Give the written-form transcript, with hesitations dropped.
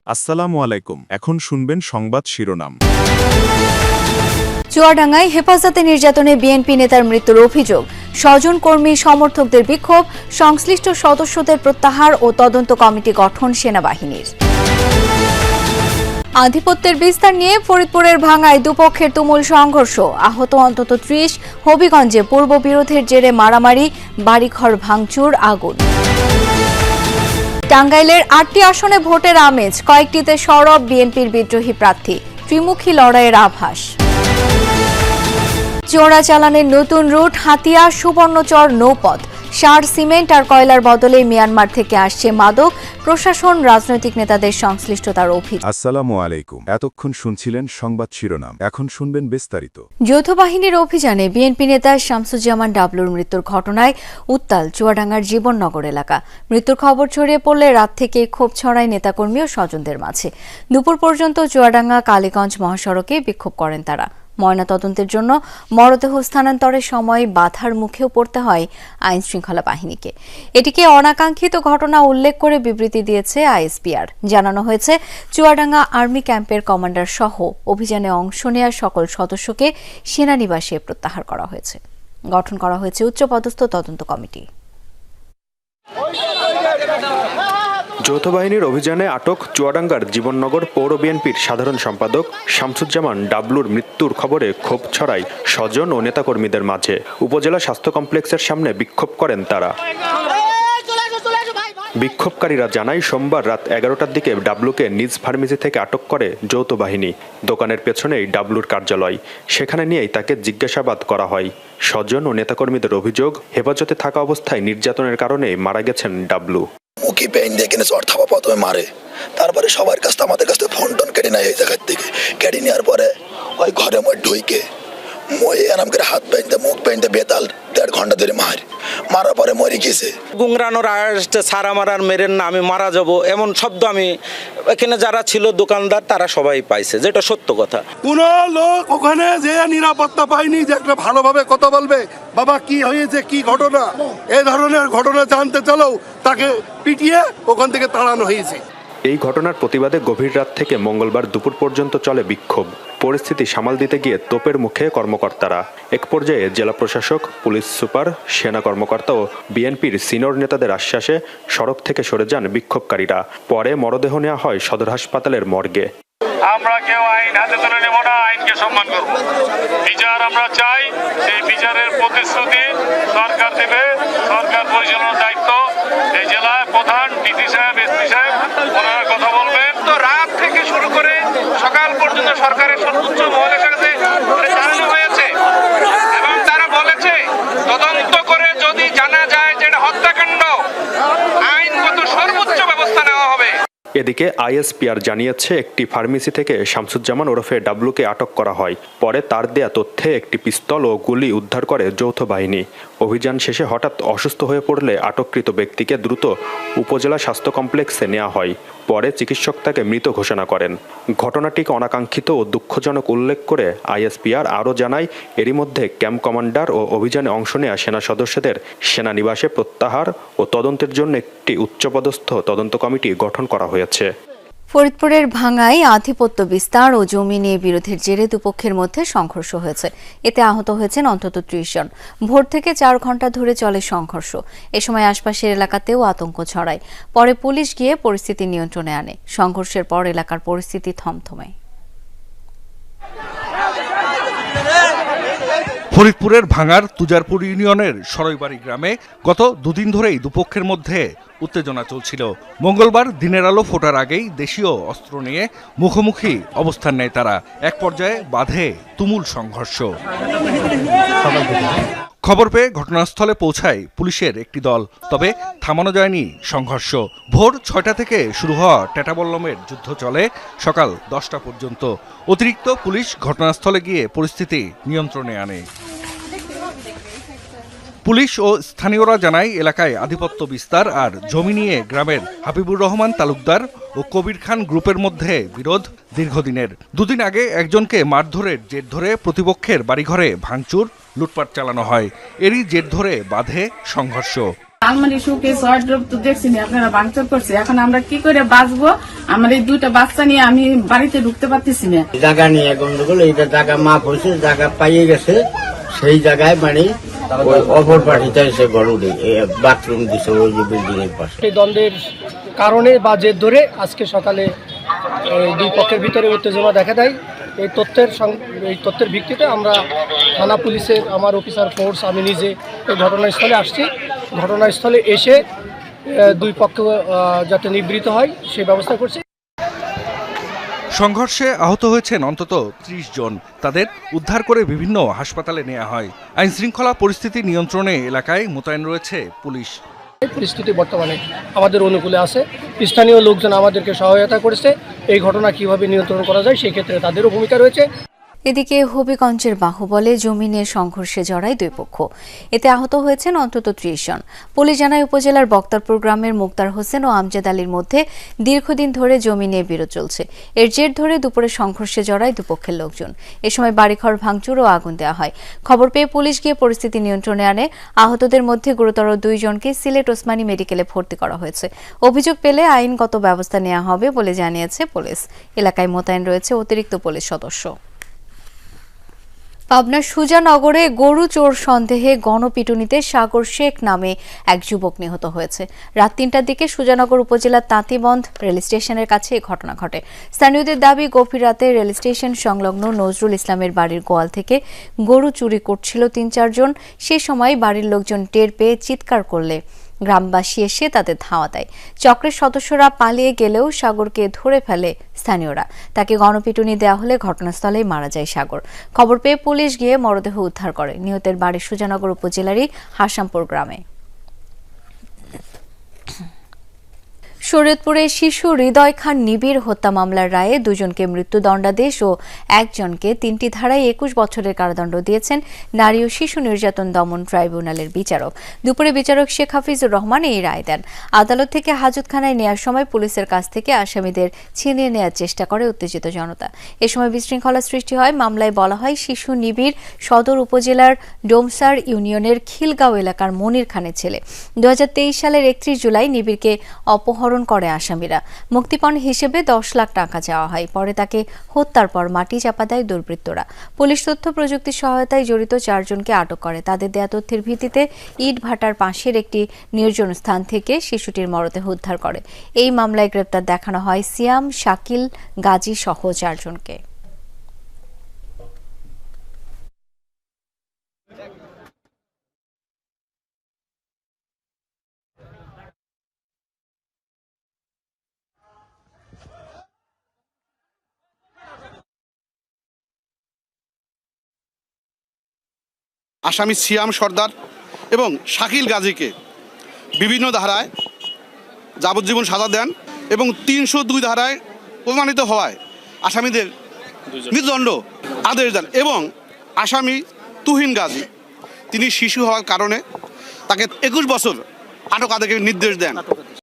আসসালামু আলাইকুম। এখন শুনবেন সংবাদ শিরোনাম। চুয়াডাঙ্গায় হেফাজতে নির্যাতনে বিএনপি নেতার মৃত্যুর অভিযোগ, স্বজন কর্মী সমর্থকদের বিক্ষোভ, সংশ্লিষ্ট সদস্যদের প্রত্যাহার ও তদন্ত কমিটি গঠন সেনাবাহিনীর। আধিপত্যের বিস্তার নিয়ে ফরিদপুরের ভাঙ্গায় দুপক্ষের তুমুল সংঘর্ষ, আহত অন্তত ৩০। হবিগঞ্জে পূর্ব বিরোধের জেরে মারামারি, বাড়িঘর ভাঙচুর, আগুন। টাঙ্গাইলের ৮টি আসনে ভোটের আমেজ, কয়েকটিতে সরব বিএনপির বিদ্রোহী প্রার্থী, ত্রিমুখী লড়াইয়ের আভাস। চোরাচালানের নতুন রুট, হাতিয়া সুবর্ণচর নৌপথ, সার, সিমেন্ট আর কয়লার বদলে মিয়ানমার থেকে আসছে মাদক, প্রশাসন রাজনৈতিক নেতাদের সংশ্লিষ্টতার অভিযোগ। আসসালামু আলাইকুম। এতক্ষণ শুনছিলেন সংবাদ শিরোনাম, এখন শুনবেন বিস্তারিত। যৌথ বাহিনীর অভিযানে বিএনপি নেতা শামসুজ্জামান ডাবলুর মৃত্যুর ঘটনায় উত্তাল চুয়াডাঙ্গার জীবননগর এলাকা। মৃত্যুর খবর ছড়িয়ে পড়লে রাত থেকে ক্ষোভ ছড়ায় নেতাকর্মী ও স্বজনদের মাঝে। দুপুর পর্যন্ত চুয়াডাঙ্গা কালীগঞ্জ মহাসড়কে বিক্ষোভ করেন তারা। ময়নাতদন্তের জন্য মরদেহ স্থানান্তরের সময় বাধার মুখেও পড়তে হয় আইন শৃঙ্খলা বাহিনীকে। এটিকে অনাকাঙ্ক্ষিত ঘটনা উল্লেখ করে বিবৃতি দিয়েছে আইএসপিআর। জানানো হয়েছে, চুয়াডাঙ্গা আর্মি ক্যাম্পের কমান্ডার সহ অভিযানে অংশ নেওয়া সকল সদস্যকে সেনানিবাসে প্রত্যাহার করা হয়েছে। গঠন করা হয়েছে উচ্চপদস্থ তদন্ত কমিটি। যৌথ বাহিনীর অভিযানে আটক চুয়াডাঙ্গার জীবননগর পৌর বিএনপির সাধারণ সম্পাদক শামসুজ্জামান ডাবলুর মৃত্যুর খবরে ক্ষোভ ছড়ায় স্বজন ও নেতাকর্মীদের মাঝে। উপজেলা স্বাস্থ্য কমপ্লেক্সের সামনে বিক্ষোভ করেন তারা। বিক্ষোভকারীরা জানায়, সোমবার রাত 11টার দিকে ডাবলুকে নিজ ফার্মেসি থেকে আটক করে যৌথ বাহিনী। দোকানের পেছনেই ডাবলুর কার্যালয়, সেখানে নিয়েই তাকে জিজ্ঞাসাবাদ করা হয়। স্বজন ও নেতাকর্মীদের অভিযোগ, হেফাজতে থাকা অবস্থায় নির্যাতনের কারণে মারা গেছেন ডাবলু। মুখি পেন দিয়ে কিনে চর থাপা প্রথমে মারে, তারপরে সবার কাছ থেকে আমাদের কাছ থেকে ফোন টোন কেটে নেয়। এই জায়গার থেকে কেটে নেওয়ার পরে ওই ঘরে মই ঢুইকে মই আরাম করে হাত পেনতে মুখ পেনতে বেতাল 1.5 ঘন্টা ধরে মারার পরে মরে গেছে। গুংরানোর আসতে সারা মারার মেরেন না, আমি মারা যাব এমন শব্দ আমি এখানে যারা ছিল দোকানদার তারা সবাই পাইছে, যেটা সত্য কথা। কোন লোক ওখানে যে নিরাপত্তা পায়নি যে একটা ভালোভাবে কথা বলবে, বাবা কি হয়েছে, কি ঘটনা, এই ধরনের ঘটনা জানতে চলেও তাকে পিটিয়ে ওখান থেকে তাড়ানো হয়েছে। এই ঘটনার প্রতিবাদে গভীর রাত থেকে মঙ্গলবার দুপুর পর্যন্ত চলে বিক্ষোভ। পরিস্থিতি সামাল দিতে গিয়ে তোপের মুখে কর্মকর্তারা। এক পর্যায়ে জেলা প্রশাসক, পুলিশ সুপার, সেনা কর্মকর্তা ও বিএনপির সিনিয়র নেতাদের আশ্বাসে সড়ক থেকে সরে যান বিক্ষোভকারীরা। পরে মরদেহ নেওয়া হয় সদর হাসপাতালের মর্গে। আমরা কেউ আইন হাতে তুলে নেব না, আইনকে সম্মান করব। বিচার আমরা চাই, সেই বিচারের প্রতিশ্রুতি সরকার দেবে। সরকার পরিচালনার দায়িত্ব এই জেলায় প্রধান ডিসি সাহেব, এসপি সাহেব, ওনারা কথা বলবেন। তো রাত থেকে শুরু করে সকাল পর্যন্ত সরকারের সর্বোচ্চ মহলের সাথে জানানো হয়েছে এবং তারা বলেছে তদন্ত করে যদি জানা যায় যে এটা হত্যাকাণ্ড, আইনগত সর্বোচ্চ ব্যবস্থা নেওয়া হবে। এদিকে আইএসপিআর জানিয়েছে, একটি ফার্মেসি থেকে শামসুজ্জামান ওরফে ডাবলুকে আটক করা হয়। পরে তার দেয়া তথ্যে একটি পিস্তল ও গুলি উদ্ধার করে যৌথ বাহিনী। অভিযান শেষে হঠাৎ অসুস্থ হয়ে পড়লে আটককৃত ব্যক্তিকে দ্রুত উপজেলা স্বাস্থ্য কমপ্লেক্সে নেওয়া হয়। পরে চিকিৎসক তাকে মৃত ঘোষণা করেন। ঘটনাটিকে অনাকাঙ্ক্ষিত ও দুঃখজনক উল্লেখ করে আইএসপিআর আরও জানায়, এরই মধ্যে ক্যাম্প কমান্ডার ও অভিযানে অংশ নেওয়া সেনা সদস্যদের সেনানিবাসে প্রত্যাহার ও তদন্তের জন্য একটি উচ্চপদস্থ তদন্ত কমিটি গঠন করা হয়েছে। ফরিদপুরের ভাঙ্গায় আধিপত্য বিস্তার ও জমি নিয়ে বিরোধের জেরে দুপক্ষের মধ্যে সংঘর্ষ হয়েছে। এতে আহত হয়েছেন অন্তত ৩০ জন। ভোর থেকে ৪ ঘণ্টা ধরে চলে সংঘর্ষ। এ সময় আশপাশের এলাকাতেও আতঙ্ক ছড়ায়। পরে পুলিশ গিয়ে পরিস্থিতি নিয়ন্ত্রণে আনে। সংঘর্ষের পর এলাকার পরিস্থিতি থমথমে। ফরিদপুরের ভাঙ্গার তুজারপুর ইউনিয়নের সরইবাড়ি গ্রামে গত দুদিন ধরেই দুপক্ষের মধ্যে উত্তেজনা চলছিল। মঙ্গলবার দিনের আলো ফোটার আগেই দেশীয় অস্ত্র নিয়ে মুখোমুখি অবস্থান নেয় তারা। এক পর্যায়ে বাধে তুমুল সংঘর্ষ। খবর পেয়ে ঘটনাস্থলে পৌঁছায় পুলিশের একটি দল, তবে থামানো যায়নি সংঘর্ষ। ভোর ৬টা থেকে শুরু হওয়া টেটাবল্লমের যুদ্ধ চলে সকাল 10টা পর্যন্ত। অতিরিক্ত পুলিশ ঘটনাস্থলে গিয়ে পরিস্থিতি নিয়ন্ত্রণে আনে। পুলিশ ও স্থানীয়রা জানায়, এলাকায় আধিপত্য বিস্তার আর জমি নিয়ে গ্রামের হাবিবুর রহমান তালুকদার ও কবির খান গ্রুপের মধ্যে বিরোধ দীর্ঘদিনের। দুদিন আগে একজনকে মারধরের জের ধরে প্রতিপক্ষের বাড়িঘরে ভাঙচুর, লুটপাট চালানো হয়। এরই জের ধরে বাধে সংঘর্ষ। আলমারি শোকেস ওয়ার্ড্রোব তো দেখছেন আপনারা ভাঙচুর করছে। এখন আমরা কি করে বাঁচবো? আমার এই দুইটা বাচ্চা নিয়ে আমি বাড়িতে ঢুকতে পারতেছি না। জায়গা নিয়ে গন্ডগোল, এইটা জায়গা মাপ হয়েছে, জায়গা পাইয়ে গেছে, সেই জায়গায় মানে ওই অপর পার্টিতে এসে গড়ে বাথরুম দিছে ওই যে বিল্ডিং এর পাশে। এই দ্বন্দ্বের কারণে বা জের ধরে আজকে সকালে দুই পক্ষের ভিতরে উত্তেজনা দেখা দেয়। এই তথ্যের ভিত্তিতে আমরা থানা পুলিশের আমার অফিসার ফোর্স আমি নিজে এই ঘটনাস্থলে আসছি। ঘটনাস্থলে এসে দুই পক্ষ যাতে নিবৃত্ত হয় সেই ব্যবস্থা করছি। সংঘর্ষে আহত হয়েছেন অন্তত 30 জন। তাদের উদ্ধার করে বিভিন্ন হাসপাতালে নেওয়া হয়। আইন শৃঙ্খলা পরিস্থিতি নিয়ন্ত্রণে এলাকায় মোতায়েন রয়েছে পুলিশ। এই পরিস্থিতি বর্তমানে আমাদের অনুকূলে আছে। স্থানীয় লোকজন আমাদেরকে সহায়তা করেছে। এই ঘটনা কিভাবে নিয়ন্ত্রণ করা যায় সেই ক্ষেত্রে তাদেরও ভূমিকা রয়েছে। এদিকে হবিগঞ্জের বাহুবলে জমি নিয়ে সংঘর্ষে জড়ায় দুই পক্ষ। এতে আহত হয়েছেন অন্তত 30 জন। পুলিশ জানায় উপজেলার বক্তারপুর গ্রামের মুক্তার হোসেন ও আমজাদ আলীর মধ্যে দীর্ঘদিন ধরে জমি নিয়ে বিরোধ চলছে। এর জের ধরে দুপুরে সংঘর্ষে জড়ায় দুপক্ষের লোকজন। এ সময় বাড়িঘর ভাঙচুর ও আগুন দেওয়া হয়। খবর পেয়ে পুলিশ গিয়ে পরিস্থিতি নিয়ন্ত্রণে আনে। আহতদের মধ্যে গুরুতর 2 জনকে সিলেট ওসমানী মেডিকেলে ভর্তি করা হয়েছে। অভিযোগ পেলে আইনগত ব্যবস্থা নেওয়া হবে বলে জানিয়েছে পুলিশ। এলাকায় মোতায়েন রয়েছে অতিরিক্ত পুলিশ সদস্য। পাবনার সুজানগরে গরু চোর সন্দেহে গণপিটুনিতে সাগর শেখ নামে এক যুবক নিহত হয়েছে। রাত 3টার দিকে সুজানগর উপজেলার তাঁতিবন্ধ রেল স্টেশনের কাছে এই ঘটনা ঘটে। স্থানীয়দের দাবি, গভীর রাতে রেল স্টেশন সংলগ্ন নজরুল ইসলামের বাড়ির গোয়াল থেকে গরু চুরি করছিল 3-4 জন। সে সময় বাড়ির লোকজন টের পেয়ে চিৎকার করলে গ্রামবাসী এসে তাদের ধাওয়া দেয়। চক্রের সদস্যরা পালিয়ে গেলেও সাগরকে ধরে ফেলে স্থানীয়রা। তাকে গণপিটুনি দেওয়া হলে ঘটনাস্থলেই মারা যায় সাগর। খবর পেয়ে পুলিশ গিয়ে মরদেহ উদ্ধার করে। নিহতের বাড়ি সুজানগর উপজেলারই হাসামপুর গ্রামে। শরীয়তপুরে শিশু হৃদয় খান নিবিড় হত্যা মামলার রায়ে 2 জনকে মৃত্যুদণ্ডাদেশ ও 1 জনকে 3টি ধারায় 21 বছরের কারাদণ্ড দিয়েছেন নারী ও শিশু নির্যাতন দমন ট্রাইব্যুনালের বিচারক। দুপুরে বিচারক শেখ হাফিজুর রহমান এই রায় দেন। আদালত থেকে হাজতখানায় নেওয়ার সময় পুলিশের কাছ থেকে আসামিদের ছিনিয়ে নেওয়ার চেষ্টা করে উত্তেজিত জনতা। এ সময় বিশৃঙ্খলা সৃষ্টি হয়। মামলায় বলা হয়, শিশু নিবিড় সদর উপজেলার ডোমসার ইউনিয়নের খিলগাঁও এলাকার মনির খানের ছেলে। 2023 সালের 31 জুলাই নিবিড়কে অপহরণ করে আসামিরা। মুক্তিপণ হিসেবে 10 লাখ টাকা চাওয়া হয়। পরে তাকে হত্যার পর মাটি চাপা দেয় দুর্বৃত্তরা। পুলিশ তথ্য প্রযুক্তির সহায়তায় জড়িত 4 জনকে আটক করে। তাদের দেয়া তথ্যের ভিত্তিতে ইট ভাটার পাশের একটি নির্জন স্থান থেকে শিশুটির মরদেহ উদ্ধার করে। এই মামলায় গ্রেপ্তার দেখানো হয় সিয়াম, শাকিল, গাজী সহ 4 জনকে। আসামি সিয়াম সর্দার এবং শাকিল গাজীকে বিভিন্ন ধারায় যাবজ্জীবন সাজা দেন এবং 302 ধারায় প্রমাণিত হওয়ায় আসামিদের মৃত্যুদণ্ড আদেশ দেন। এবং আসামি তুহিন গাজী, তিনি শিশু হওয়ার কারণে তাকে 21 বছর আটক আদেশের নির্দেশ দেন।